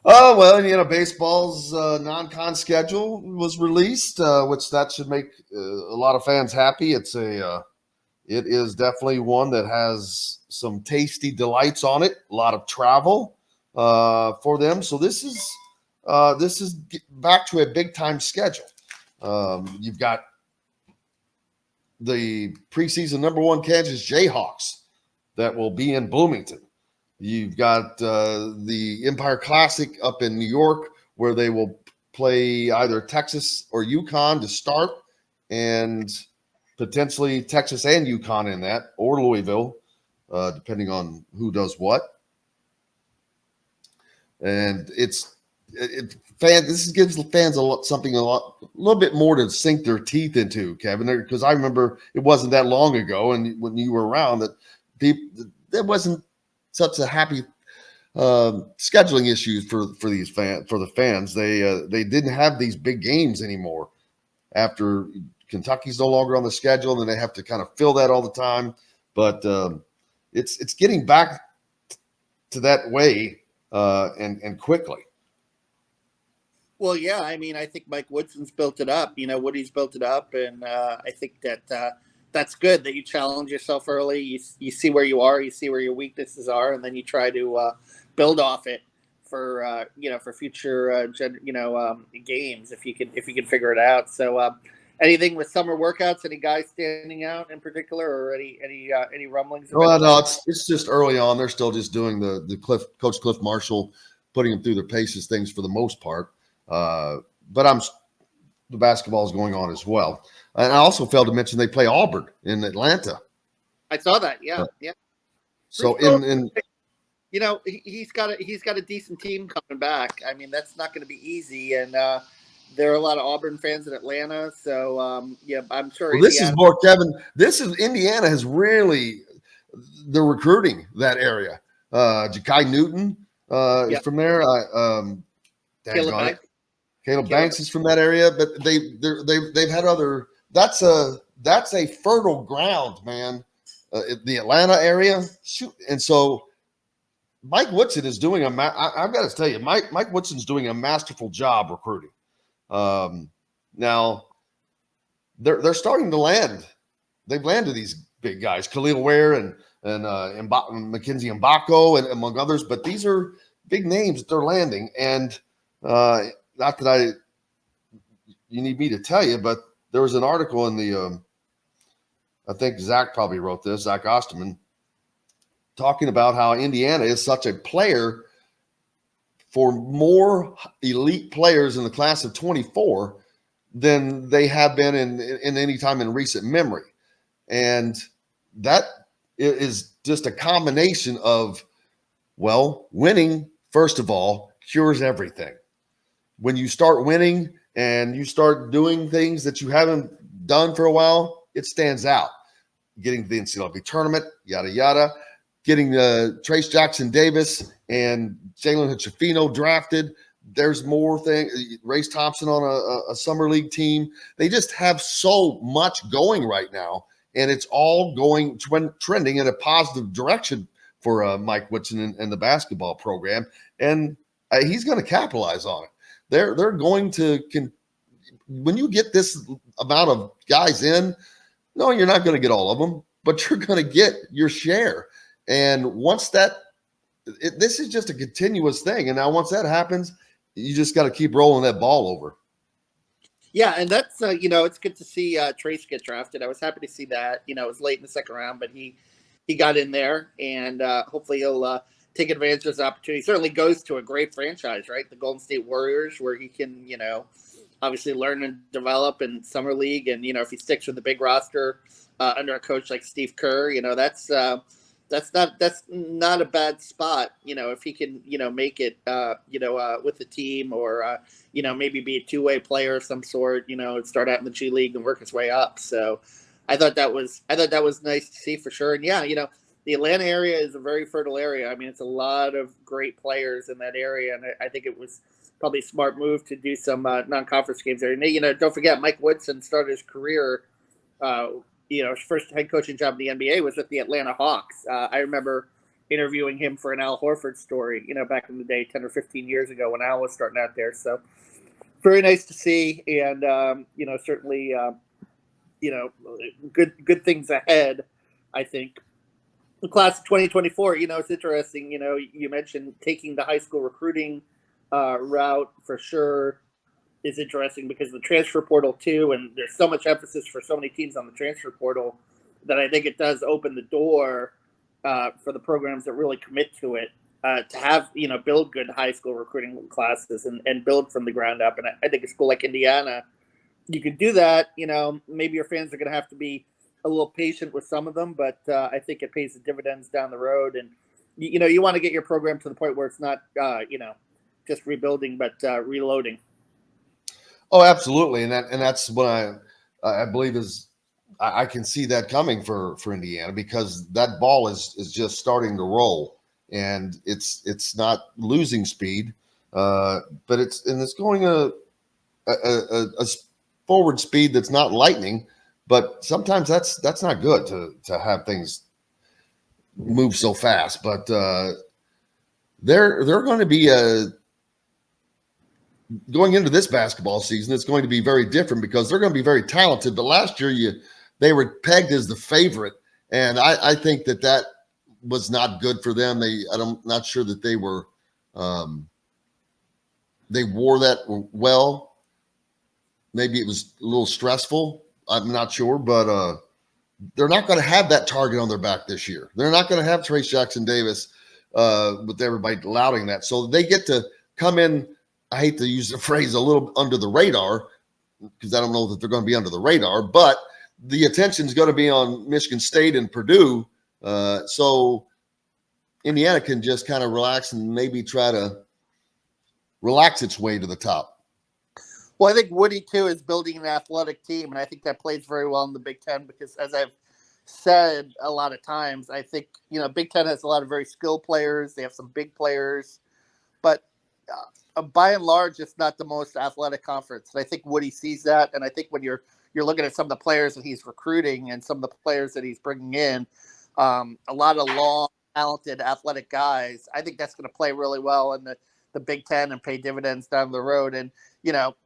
Oh well, baseball's non-con schedule was released, which that should make a lot of fans happy. It is definitely one that has some tasty delights on it. A lot of travel for them. So this is back to a big time schedule. You've got the preseason number one Kansas Jayhawks that will be in Bloomington. You've got the Empire Classic up in New York, where they will play either Texas or UConn to start, and potentially Texas and UConn in that, or Louisville, depending on who does what. And this gives fans a little bit more to sink their teeth into, Kevin. Because I remember it wasn't that long ago, and when you were around, that there wasn't such a happy scheduling issues for the fans. They didn't have these big games anymore after Kentucky's no longer on the schedule, and they have to kind of fill that all the time. But it's getting back to that way and quickly. Well, yeah, I mean, I think Mike Woodson's built it up. Woody's built it up, and I think that that's good that you challenge yourself early. You see where you are, you see where your weaknesses are, and then you try to build off it for for future games if you can figure it out. So, anything with summer workouts? Any guys standing out in particular, or any rumblings of Well, no, anyone? it's just early on. They're still just doing the Cliff Marshall, putting them through their paces things for the most part. Uh, but the basketball is going on as well. And I also failed to mention they play Auburn in Atlanta. I saw that. Yeah, Uh, yeah. so Briscoe, in he's got a decent team coming back. I mean, that's not going to be easy, and there are a lot of Auburn fans in Atlanta. So yeah, I'm sure well, this is Indiana. more Kevin. This is Indiana has really they're recruiting that area. Ja'Kai Newton is Yeah, from there. Caleb Daggone it. Banks. Caleb Caleb. Banks is from that area, but they've had other. That's a fertile ground, man. The Atlanta area, shoot, and so Mike Woodson is doing I've got to tell you, Mike Woodson's doing a masterful job recruiting. Um, Now they're starting to land. They've landed these big guys, Khalil Ware and Mackenzie Mbako and among others. But these are big names that they're landing, and not that you need me to tell you, but there was an article in the I think Zach probably wrote this, Zach Osterman, talking about how Indiana is such a player for more elite players in the class of 24 than they have been in any time in recent memory. And that is just a combination of, well, winning, first of all, cures everything. When you start winning and you start doing things that you haven't done for a while, it stands out. Getting to the NCAA tournament, yada, yada. Getting Trace Jackson Davis and Jalen Hachafino drafted. There's more things. Race Thompson on a summer league team. They just have so much going right now, and it's all going trending in a positive direction for Mike Woodson and the basketball program, and he's going to capitalize on it. They're going to when you get this amount of guys in. No, you're not going to get all of them, but you're going to get your share. And once this is just a continuous thing. And now once that happens, you just got to keep rolling that ball over. Yeah, and that's it's good to see Trace get drafted. I was happy to see that. It was late in the second round, but he got in there, and hopefully he'll take advantage of his opportunity. He certainly goes to a great franchise, right? The Golden State Warriors, where he can obviously learn and develop in summer league, and if he sticks with the big roster under a coach like Steve Kerr, that's not a bad spot. If he can make it with the team, or maybe be a two-way player of some sort. Start out in the G League and work his way up. So I thought that was nice to see for sure. And yeah, the Atlanta area is a very fertile area. I mean, it's a lot of great players in that area, and I think it was probably a smart move to do some non-conference games there. And don't forget, Mike Woodson started his career. Uh, his first head coaching job in the NBA was with the Atlanta Hawks. I remember interviewing him for an Al Horford story, back in the day, 10 or 15 years ago when Al was starting out there. So very nice to see. And, certainly, good things ahead, I think. The class of 2024, it's interesting. You mentioned taking the high school recruiting route for sure is interesting because of the transfer portal too, and there's so much emphasis for so many teams on the transfer portal that I think it does open the door for the programs that really commit to it to have build good high school recruiting classes and build from the ground up. And I think a school like Indiana, you can do that. Maybe your fans are going to have to be a little patient with some of them, but I think it pays the dividends down the road. And you want to get your program to the point where it's not just rebuilding but reloading. Oh, absolutely, and that's what I believe is I can see that coming for Indiana, because that ball is just starting to roll, and it's not losing speed, but it's going a forward speed that's not lightning, but sometimes that's not good to have things move so fast. But they're going to be going into this basketball season, it's going to be very different because they're going to be very talented. But last year, they were pegged as the favorite, and I think that was not good for them. I'm not sure that they were they wore that well. Maybe it was a little stressful. I'm not sure, but they're not going to have that target on their back this year. They're not going to have Trace Jackson Davis with everybody lauding that. So they get to come in. I hate to use the phrase a little under the radar, because I don't know that they're going to be under the radar, but the attention is going to be on Michigan State and Purdue. So Indiana can just kind of relax and maybe try to relax its way to the top. Well, I think Woody, too, is building an athletic team, and I think that plays very well in the Big Ten because, as I've said a lot of times, I think, Big Ten has a lot of very skilled players. They have some big players, but by and large, it's not the most athletic conference. And I think Woody sees that. And I think when you're looking at some of the players that he's recruiting and some of the players that he's bringing in, a lot of long, talented, athletic guys, I think that's going to play really well in the Big Ten and pay dividends down the road. And,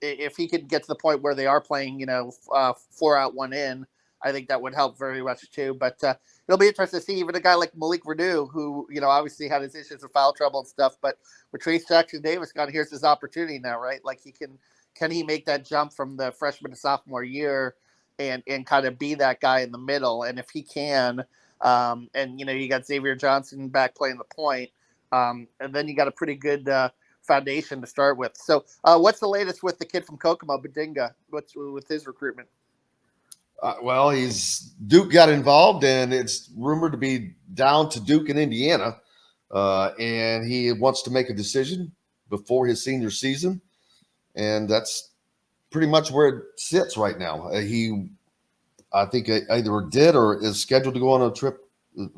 if he could get to the point where they are playing, 4 out, 1 in, I think that would help very much too. But it'll be interesting to see even a guy like Malik Renew, who, obviously had his issues with foul trouble and stuff, but with Trace Jackson Davis gone, here's his opportunity now, right? Like can he make that jump from the freshman to sophomore year and kind of be that guy in the middle? And if he can, and you got Xavier Johnson back playing the point, and then you got a pretty good foundation to start with. So what's the latest with the kid from Kokomo, Bidunga? What's with his recruitment? Well, Duke got involved, and it's rumored to be down to Duke in Indiana, and he wants to make a decision before his senior season, and that's pretty much where it sits right now. I think, either did or is scheduled to go on a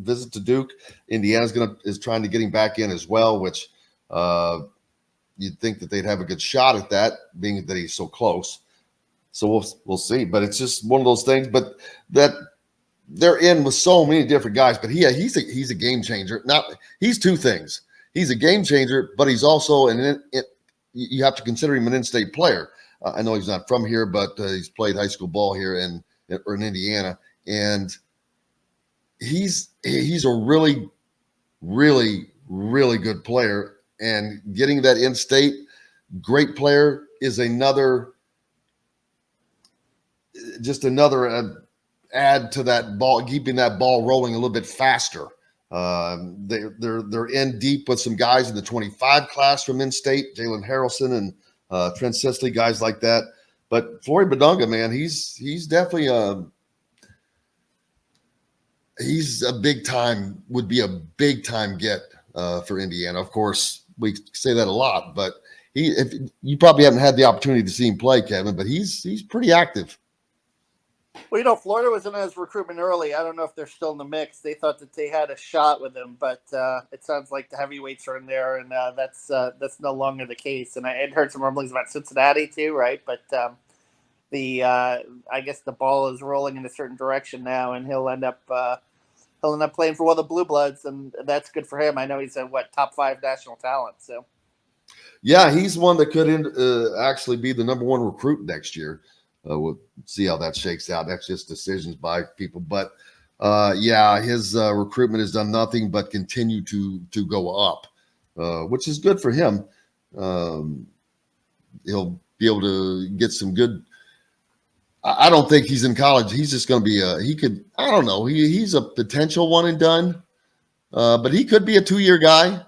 visit to Duke. Indiana's is trying to get him back in as well, which you'd think that they'd have a good shot at that, being that he's so close. So we'll see, but it's just one of those things. But that they're in with so many different guys. But he's a game changer. He's two things. He's a game changer, but he's also you have to consider him an in-state player. I know he's not from here, but he's played high school ball here in Indiana, and he's a really, really, really good player. And getting that in-state great player is another add to that ball, keeping that ball rolling a little bit faster. They're in deep with some guys in the 25 class from in-state, Jalen Harrelson and Trent Sisley, guys like that. But Floyd Bidunga, man, he's definitely would be a big time get for Indiana. Of course, we say that a lot, but you probably haven't had the opportunity to see him play, Kevin, but he's pretty active. Well, Florida was in his recruitment early. I don't know if they're still in the mix. They thought that they had a shot with him, but it sounds like the heavyweights are in there, and that's no longer the case. And I had heard some rumblings about Cincinnati too, right? But I guess the ball is rolling in a certain direction now, and he'll end up he'll end up playing for one of the Blue Bloods, and that's good for him. I know he's a top 5 national talent. So Yeah, he's one that could actually be the number 1 recruit next year. We'll see how that shakes out. That's just decisions by people, but yeah, his recruitment has done nothing but continue to go up, which is good for him. He'll be able to get some good. I don't think he's in college. He's just going to be he could. I don't know. He's a potential one and done, but he could be a 2-year guy.